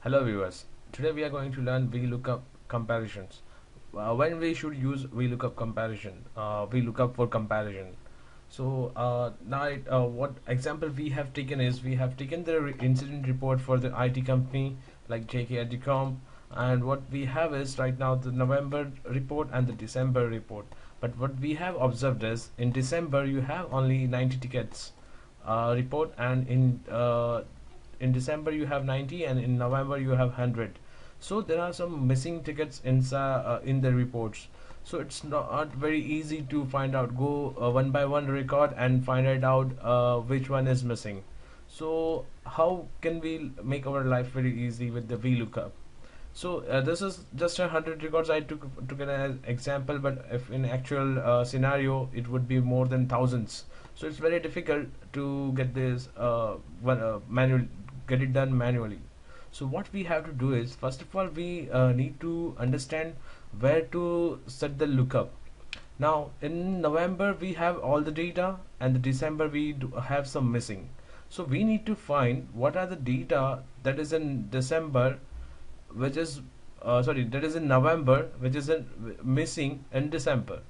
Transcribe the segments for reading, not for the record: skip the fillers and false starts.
Hello viewers, today we are going to learn VLOOKUP comparisons. When we should use VLOOKUP comparison, VLOOKUP for comparison. So what example we have taken is we have taken the incident report for the IT company like JK Edicom, and what we have is right now the November report and the December report. But what we have observed is in December you have only 90 tickets report, and in December you have 90 and in November you have 100. So there are some missing tickets in the reports. So it's not very easy to find out. Go one by one record and find it out which one is missing. So how can we make our life very easy with the VLOOKUP? So this is just 100 records I took an example, but if in actual scenario it would be more than thousands. So it's very difficult to get this get it done manually. So what we have to do is, first of all, we need to understand where to set the lookup. Now in November we have all the data, and the December we have some missing. So we need to find what are the data that is in December, which is that is in November, which is missing in December.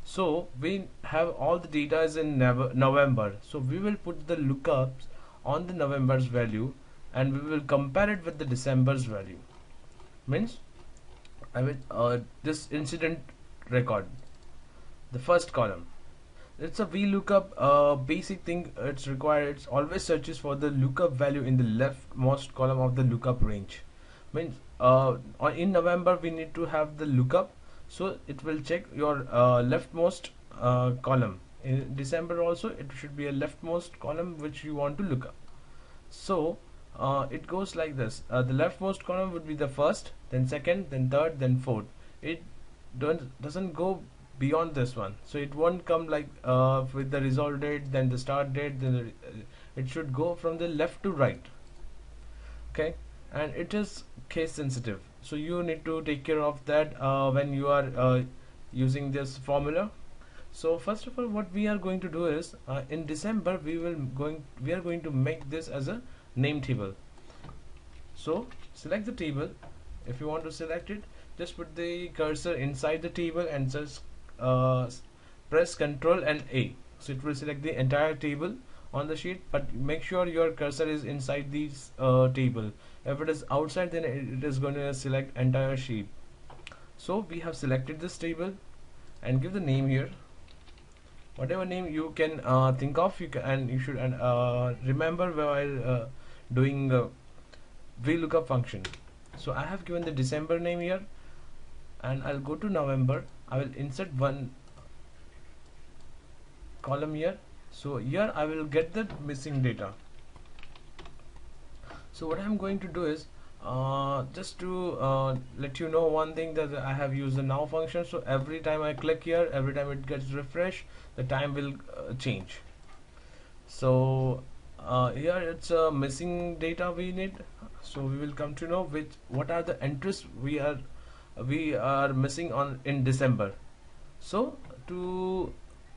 So we have all the data is in November. So we will put the lookups on the November's value, and we will compare it with the December's value. Means I will this incident record, the first column. It's a VLOOKUP basic thing. It's required. It's always searches for the lookup value in the leftmost column of the lookup range. Means in November we need to have the lookup, so it will check your leftmost column. In December also it should be a leftmost column which you want to look up. So it goes like this. The leftmost column would be the first, then second, then third, then fourth. It doesn't go beyond this one, so it won't come like with the resolve date, then the start date, then it should go from the left to right. Okay, and it is case sensitive, so you need to take care of that when you are using this formula. So first of all, what we are going to do is in December we are going to make this as a name table. So select the table. If you want to select it, just put the cursor inside the table and just press Ctrl and A. So it will select the entire table on the sheet, but make sure your cursor is inside this table. If it is outside, then it is going to select entire sheet. So we have selected this table, and give the name here, whatever name you can think of. You should remember while doing VLOOKUP function. So I have given the December name here, and I'll go to November. I will insert one column here. So here I will get the missing data. So what I'm going to do is just to let you know one thing, that I have used the now function. So every time I click here, every time it gets refreshed, the time will change. So here it's missing data we need. So we will come to know what are the entries we are missing on in December. So to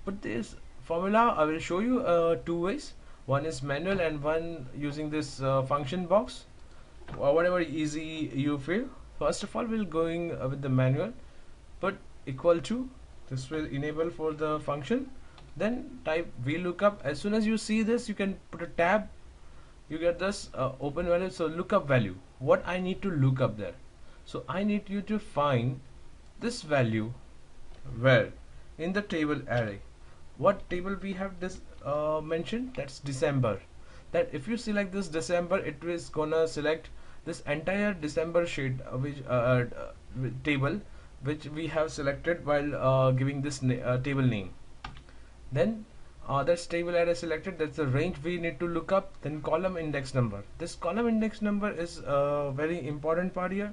put this formula, I will show you two ways. One is manual and one using this function box, or whatever easy you feel. First of all, we'll going with the manual. Put equal to, this will enable for the function. Then type VLOOKUP. As soon as you see this, you can put a tab. You get this open value. So lookup value, what I need to look up there. So I need you to find this value where in the table array. What table we have this mentioned? That's December. That if you select this December, it is gonna select this entire December sheet table which we have selected while giving this table name. Then that's table array selected. That's the range we need to look up. Then column index number. This column index number is a very important part here,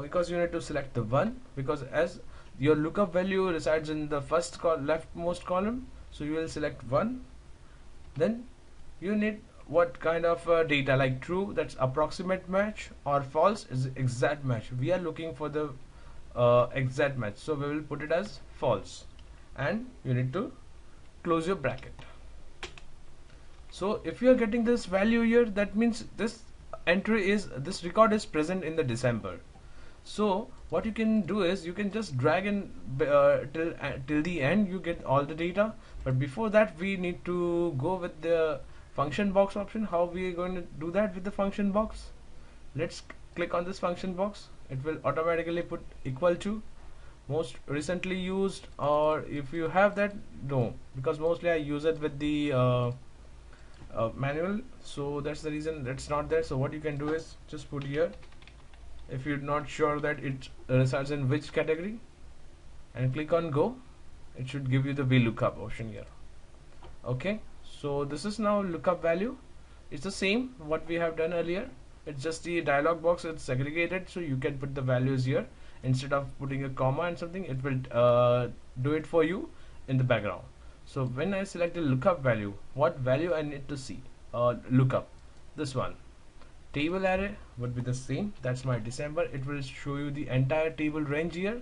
because you need to select the one, because as your lookup value resides in the first leftmost column, so you will select 1. Then you need what kind of data, like true, that's approximate match, or false is exact match. We are looking for the exact match, so we will put it as false, and you need to close your bracket. So if you are getting this value here, that means this entry is, this record is present in the December. So what you can do is you can just drag in till the end, you get all the data. But before that we need to go with the function box option. How we are going to do that with the function box? Let's click on this function box. It will automatically put equal to most recently used, or if you have that, no, because mostly I use it with the manual, so that's the reason it's not there. So what you can do is just put here, if you're not sure that it resides in which category, and click on go. It should give you the Vlookup option here. Okay, so this is now lookup value. It's the same what we have done earlier. It's just the dialog box, it's segregated, so you can put the values here. Instead of putting a comma and something, it will do it for you in the background. So when I select the lookup value, what value I need to see? Lookup, this one. Table array would be the same, that's my December. It will show you the entire table range here.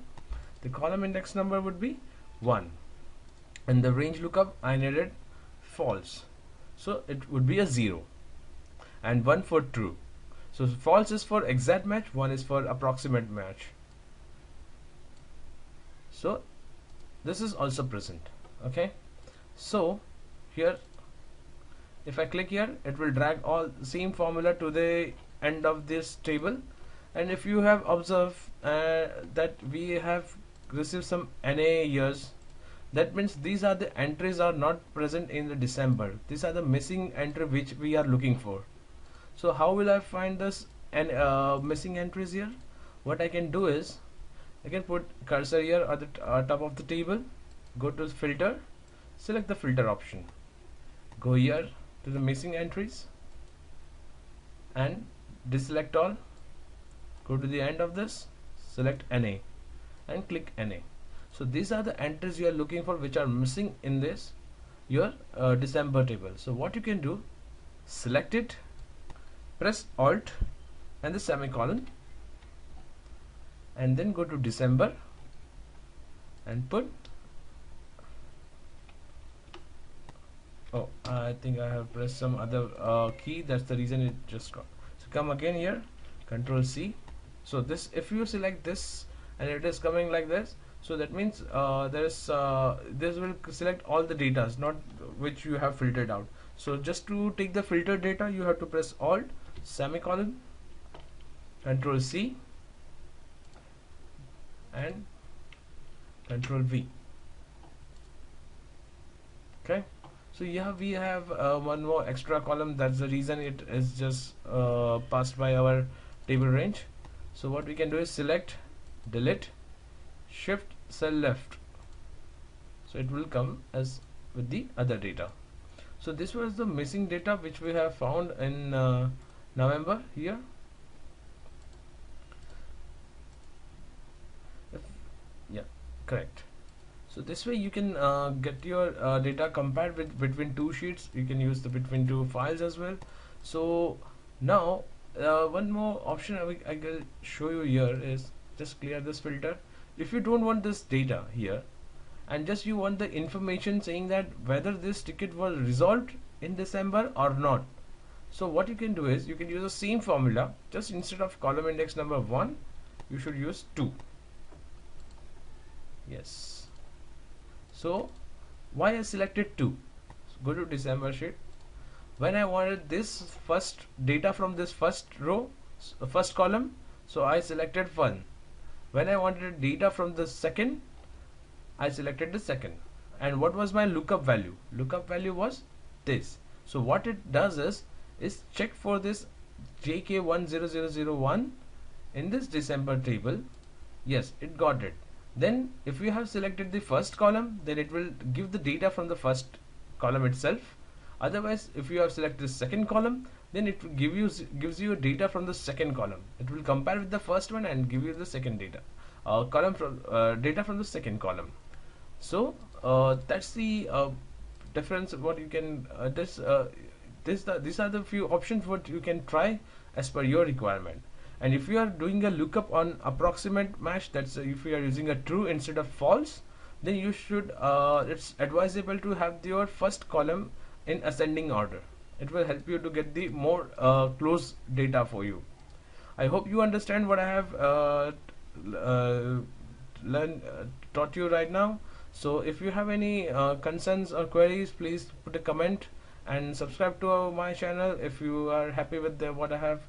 The column index number would be 1, and the range lookup I needed false, so it would be a 0, and 1 for true. So false is for exact match, 1 is for approximate match. So this is also present. Okay, so here if I click here, it will drag all the same formula to the end of this table. And if you have observed that we have received some NA years, that means these are the entries are not present in the December. These are the missing entry which we are looking for. So how will I find this and missing entries here? What I can do is I can put cursor here at the top of the table, go to filter, select the filter option, go here to the missing entries and deselect all, go to the end of this, select NA and click NA. So these are the entries you are looking for which are missing in this your December table. So what you can do, select it, press Alt and the semicolon, and then go to December and put, oh, I think I have pressed some other key, that's the reason it just got. So come again here, Control C. So this, if you select this and it is coming like this, so that means this will select all the data, not which you have filtered out. So just to take the filtered data, you have to press Alt, semicolon, Control C and Control V. Okay, so yeah, we have one more extra column, that's the reason it is just passed by our table range. So what we can do is select, delete, shift cell left, so it will come as with the other data. So this was the missing data which we have found in November here. Yeah, correct. So this way you can get your data compared with between two sheets. You can use the between two files as well. So now one more option I will show you here is just clear this filter. If you don't want this data here and just you want the information saying that whether this ticket was resolved in December or not, so what you can do is you can use the same formula, just instead of column index number 1 you should use 2. Yes, so why I selected 2? So go to December sheet. When I wanted this first data from this first row, first column, so I selected 1. When I wanted data from the second, I selected the second. And what was my lookup value? Lookup value was this. So what it does is check for this JK10001 in this December table. Yes, it got it. Then if you have selected the first column, then it will give the data from the first column itself. Otherwise, if you have selected the second column, then it will gives you data from the second column. It will compare with the first one and give you the second data column from data from the second column. So that's the difference. What you can these are the few options what you can try as per your requirement. And if you are doing a lookup on approximate match, that's if you are using a true instead of false, then you should it's advisable to have your first column in ascending order. it will help you to get the more close data for you. I hope you understand what I have uh, learned taught you right now. So if you have any concerns or queries, please put a comment and subscribe to my channel if you are happy with what I have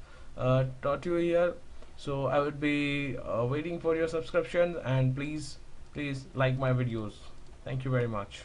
taught you here. So I would be waiting for your subscription, and please like my videos. Thank you very much.